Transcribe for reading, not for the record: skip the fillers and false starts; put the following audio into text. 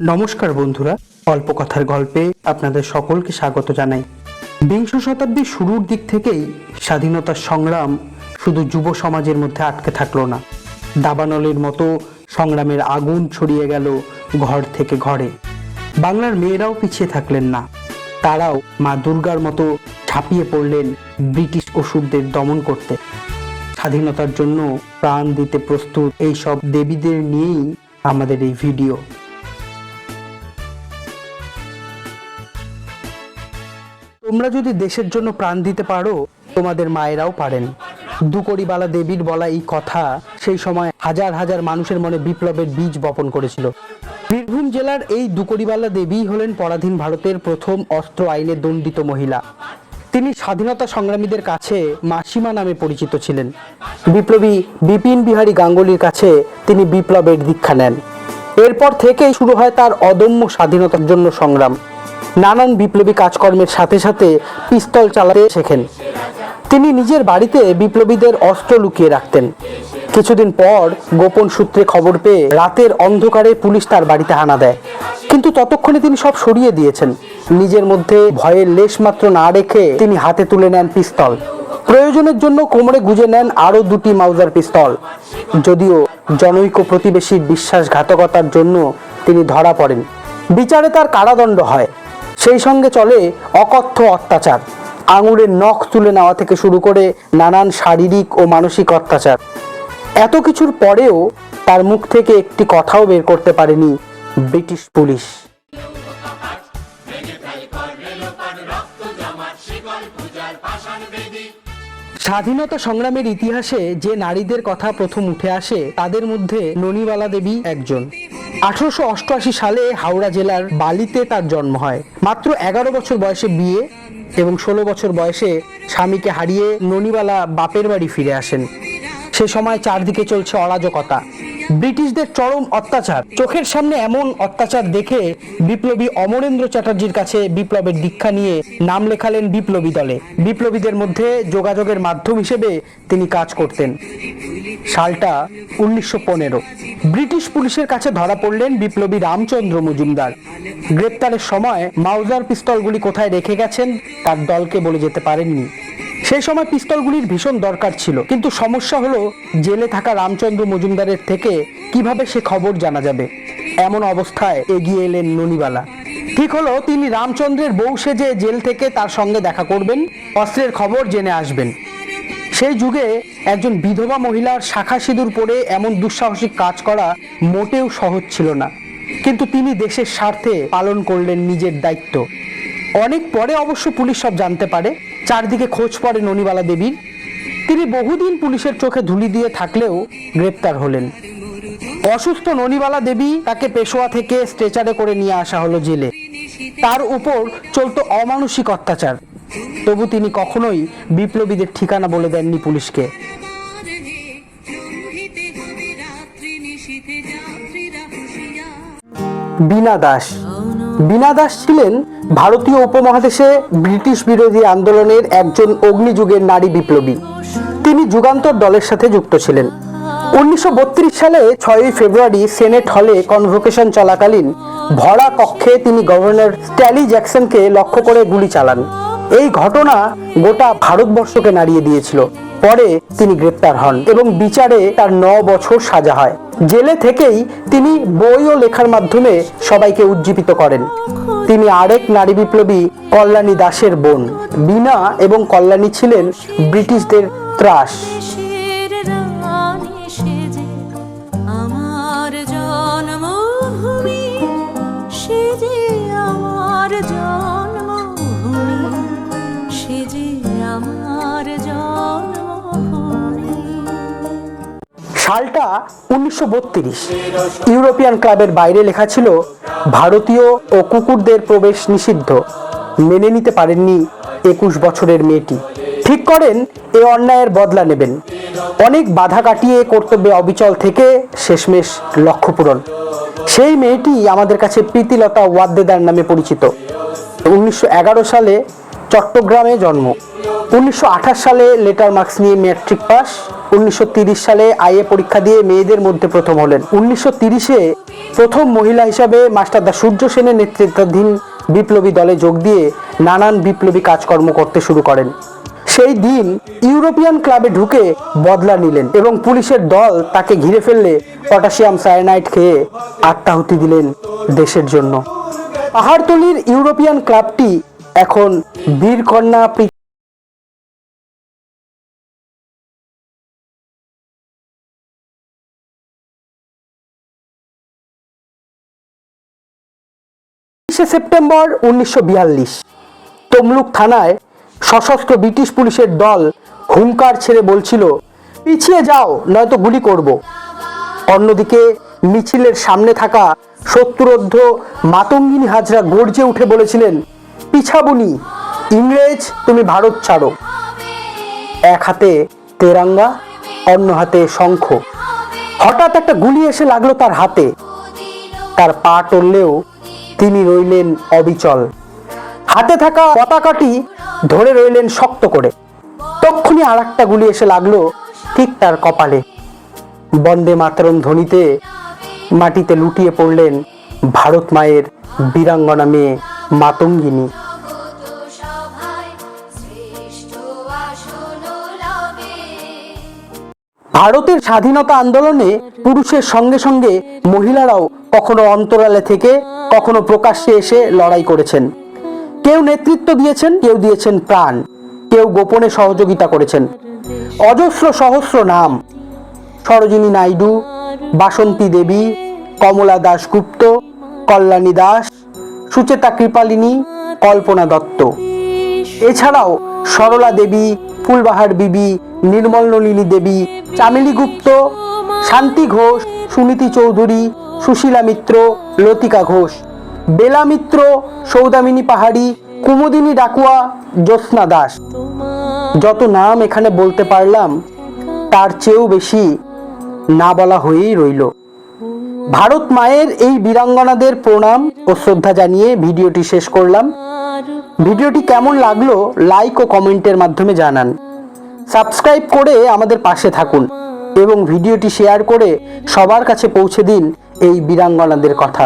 নমস্কার বন্ধুরা, অল্প কথার গল্পে আপনাদের সকলকে স্বাগত জানাই। বিংশ শতাব্দীর শুরুর দিক থেকেই স্বাধীনতার সংগ্রাম শুধু যুব সমাজের মধ্যে আটকে থাকলো না, দাবানলের মতো সংগ্রামের আগুন ছড়িয়ে গেল ঘর থেকে ঘরে। বাংলার মেয়েরাও পিছিয়ে থাকলেন না, তারাও মা দুর্গার মতো ঝাঁপিয়ে পড়লেন ব্রিটিশ অসুরদের দমন করতে। স্বাধীনতার জন্য প্রাণ দিতে প্রস্তুত এই সব দেবীদের নিয়েই আমাদের এই ভিডিও। তোমরা যদি দেশের জন্য প্রাণ দিতে পারো, তোমাদের মায়েরাও পারেন। দুকড়িবালা দেবীর বলা এই কথা সেই সময় হাজার হাজার মানুষের মনে বিপ্লবের বীজ বপন করেছিল। বীরভূম জেলার এই দুকড়িবালা দেবী হলেন পরাধীন ভারতের প্রথম অস্ত্র আইনে দণ্ডিত মহিলা। তিনি স্বাধীনতা সংগ্রামীদের কাছে মাসিমা নামে পরিচিত ছিলেন। বিপ্লবী বিপিন বিহারী গাঙ্গুলির কাছে তিনি বিপ্লবের দীক্ষা নেন। এরপর থেকেই শুরু হয় তার অদম্য স্বাধীনতার জন্য সংগ্রাম। নানান বিপ্লবী কাজকর্মের সাথে সাথে পিস্তল চালাতে শেখেন। তিনি নিজের বাড়িতে বিপ্লবীদের অস্ত্র লুকিয়ে রাখতেন। কিছুদিন পর গোপন সূত্রে খবর পেয়ে রাতের অন্ধকারে পুলিশ তার বাড়িতে হানা দেয়, কিন্তু ততক্ষণে তিনি সব সরিয়ে দিয়েছেন। নিজের মধ্যে ভয়ের লেশ মাত্র না রেখে তিনি হাতে তুলে নেন পিস্তল। প্রয়োজনের জন্য কোমরে গুজে নেন আরও 2টি মাউজার পিস্তল। যদিও জনৈক প্রতিবেশীর বিশ্বাসঘাতকতার জন্য তিনি ধরা পড়েন। বিচারে তার কারাদণ্ড হয়। সেই সঙ্গে চলে অকথ্য অত্যাচার, আঙুলের নখ তুলে নেওয়া থেকে শুরু করে নানান শারীরিক ও মানসিক অত্যাচার। এত কিছুর পরেও তার মুখ থেকে একটি কথাও বের করতে পারেনি ব্রিটিশ পুলিশ। স্বাধীনতা সংগ্রামের ইতিহাসে যে নারীদের কথা প্রথম উঠে আসে তাদের মধ্যে ননিবালা দেবী একজন। 1888 সালে হাওড়া জেলার বালিতে তার জন্ম হয়। মাত্র 11 বছর বয়সে বিয়ে এবং 16 বছর বয়সে স্বামীকে হারিয়ে ননিবালা বাপের বাড়ি ফিরে আসেন। সে সময় চারদিকে চলছে অরাজকতা, ব্রিটিশদের চরম অত্যাচার। চোখের সামনে এমন অত্যাচার দেখে বিপ্লবী অমরেন্দ্র চ্যাটার্জির কাছে বিপ্লবের দীক্ষা নিয়ে নাম লেখালেন বিপ্লবী দলে। বিপ্লবীদের মধ্যে যোগাযোগের মাধ্যম হিসেবে তিনি কাজ করতেন। সালটা 1915। ব্রিটিশ পুলিশের কাছে ধরা পড়লেন বিপ্লবী রামচন্দ্র মজুমদার। গ্রেপ্তারের সময় মাউজার পিস্তলগুলি কোথায় রেখে গেছেন তার দলকে বলে যেতে পারেননি। সেই সময় পিস্তলগুলির ভীষণ দরকার ছিল, কিন্তু সমস্যা হলো জেলে থাকা রামচন্দ্র মজুমদারের থেকে কিভাবে সে খবর জানা যাবে। এমন অবস্থায় এগিয়ে এলেন ননিবালা। ঠিক হলো তিনি রামচন্দ্রের বউ সেজে জেল থেকে তার সঙ্গে দেখা করবেন, অস্ত্রের খবর জেনে আসবেন। সেই যুগে একজন বিধবা মহিলার শাখা সিঁদুর পরে এমন দুঃসাহসিক কাজ করা মোটেও সহজ ছিল না, কিন্তু তিনি দেশের স্বার্থে পালন করলেন নিজের দায়িত্ব। অনেক পরে অবশ্য পুলিশ সব জানতে পারে। চারদিকে খোঁজ পড়ে ননিবালা দেবীর। তিনি বহুদিন পুলিশের চোখে ধুলি দিয়ে থাকলেও গ্রেপ্তার হলেন। অসুস্থ ননিবালা দেবী তাকে পেশোয়া থেকে স্ট্রেচারে করে নিয়ে আসা হলো জেলে। তার উপর চলতো অমানসিক অত্যাচার, তবু তিনি কখনোই বিপ্লবীদের ঠিকানা বলে দেননি পুলিশকে। বীণা দাস। বীণা দাস ছিলেন ভারতীয় উপমহাদেশে ব্রিটিশ বিরোধী আন্দোলনের একজন অগ্নিযুগের নারী বিপ্লবী। তিনি যুগান্তর দলের সাথে যুক্ত ছিলেন। 1932 সালে 6 ফেব্রুয়ারি সেনেট হলে কনভোকেশন চলাকালীন ভরা কক্ষে তিনি গভর্নর স্ট্যালি জ্যাকসনকে লক্ষ্য করে গুলি চালান। এই ঘটনা গোটা ভারতবর্ষকে নাড়িয়ে দিয়েছিল। পরে তিনি গ্রেপ্তার হন এবং বিচারে তার 9 বছর সাজা হয়। জেলে থেকেই তিনি বই ও লেখার মাধ্যমে সবাইকে উজ্জীবিত করেন। তিনি আরেক নারী বিপ্লবী কল্যাণী দাসের বোন। বীণা এবং কল্যাণী ছিলেন ব্রিটিশদের ত্রাস। সালটা 1932। ইউরোপিয়ান ক্লাবের বাইরে লেখা ছিল ভারতীয় ও কুকুরদের প্রবেশ নিষিদ্ধ। মেনে নিতে পারেননি 21 বছরের মেয়েটি। ঠিক করেন এ অন্যায়ের বদলা নেবেন। অনেক বাধা কাটিয়ে কর্তব্যে অবিচল থেকে শেষমেশ লক্ষ্য পূরণ। সেই মেয়েটি আমাদের কাছে প্রীতিলতা ওয়াদ্দেদার নামে পরিচিত। 1911 সালে চট্টগ্রামে জন্ম। 1928 সালে লেটার মার্কস নিয়ে ম্যাট্রিক পাস। 1930 সালে আইএ পরীক্ষা দিয়ে মেয়েদের মধ্যে প্রথম হলেন। 1930-এ প্রথম মহিলা হিসাবে মাস্টারদা সূর্য সেনের নেতৃত্বাধীন বিপ্লবী দলে যোগ দিয়ে নানান বিপ্লবী কাজকর্ম করতে শুরু করেন। সেই দিন ইউরোপিয়ান ক্লাবে ঢুকে বদলা নিলেন এবং পুলিশের দল তাকে ঘিরে ফেললে পটাশিয়াম সায়ানাইড খেয়ে আত্মাহুতি দিলেন দেশের জন্য। পাহাড়তলির ইউরোপিয়ান ক্লাবটি এখন বীরকন্যা সেপ্টেম্বর 1942 তমলুক থানায় সশস্ত্র ব্রিটিশ পুলিশের দল হুঙ্কার ছেড়ে বলছিল, পিছিয়ে যাও নয়তো গুলি করব। অন্যদিকে মিছিলের সামনে থাকা শত্রুদ্ধ মাতঙ্গিনী হাজরা গর্জে উঠে বলেছিলেন, পিছাবুনি, ইংরেজ তুমি ভারত ছাড়ো। এক হাতে তেরাঙ্গা, অন্য হাতে শঙ্খ। হঠাৎ একটা গুলি এসে লাগলো তার হাতে। তার পা টললেও তিনি রইলেন অবিচল। হাতে থাকা পতাকাটি ধরে রইলেন শক্ত করে। তক্ষুনি আর একটা গুলি এসে লাগলো ঠিক তার কপালে। বন্দে মাতরম ধ্বনিতে মাটিতে লুটিয়ে পড়লেন ভারত মায়ের বীরাঙ্গনা মেয়ে মাতঙ্গিনী। ভারতের স্বাধীনতা আন্দোলনে পুরুষের সঙ্গে সঙ্গে মহিলারাও কখনো অন্তরালে থেকে কখনো প্রকাশ্যে এসে লড়াই করেছেন। কেউ নেতৃত্ব দিয়েছেন, কেউ দিয়েছেন প্রাণ, কেউ গোপনে সহযোগিতা করেছেন। অজস্র সহস্র নাম: সরোজিনী নাইডু, বাসন্তী দেবী, কমলা দাশগুপ্ত, কল্যাণী দাস, সুচেতা কৃপালিনী, কল্পনা দত্ত। এছাড়াও সরলা দেবী, ফুলবাহার বিবি, নির্মল নলিনী দেবী, চামেলি গুপ্ত, শান্তি ঘোষ, সুনীতি চৌধুরী, সুশীলা মিত্র, লতিকা ঘোষ, বেলা মিত্র, সৌদামিনী পাহাড়ি, কুমুদিনী ডাকুয়া, জ্যোৎস্না দাস। যত নাম এখানে বলতে পারলাম তার চেয়েও বেশি না বলা হয়েই রইল। ভারত মায়ের এই বীরাঙ্গনাদের প্রণাম ও শ্রদ্ধা জানিয়ে ভিডিওটি শেষ করলাম। ভিডিওটি কেমন লাগলো লাইক ও কমেন্টের মাধ্যমে জানান। সাবস্ক্রাইব করে আমাদের পাশে থাকুন এবং ভিডিওটি শেয়ার করে সবার কাছে পৌঁছে দিন এই বীরাঙ্গনাদের কথা।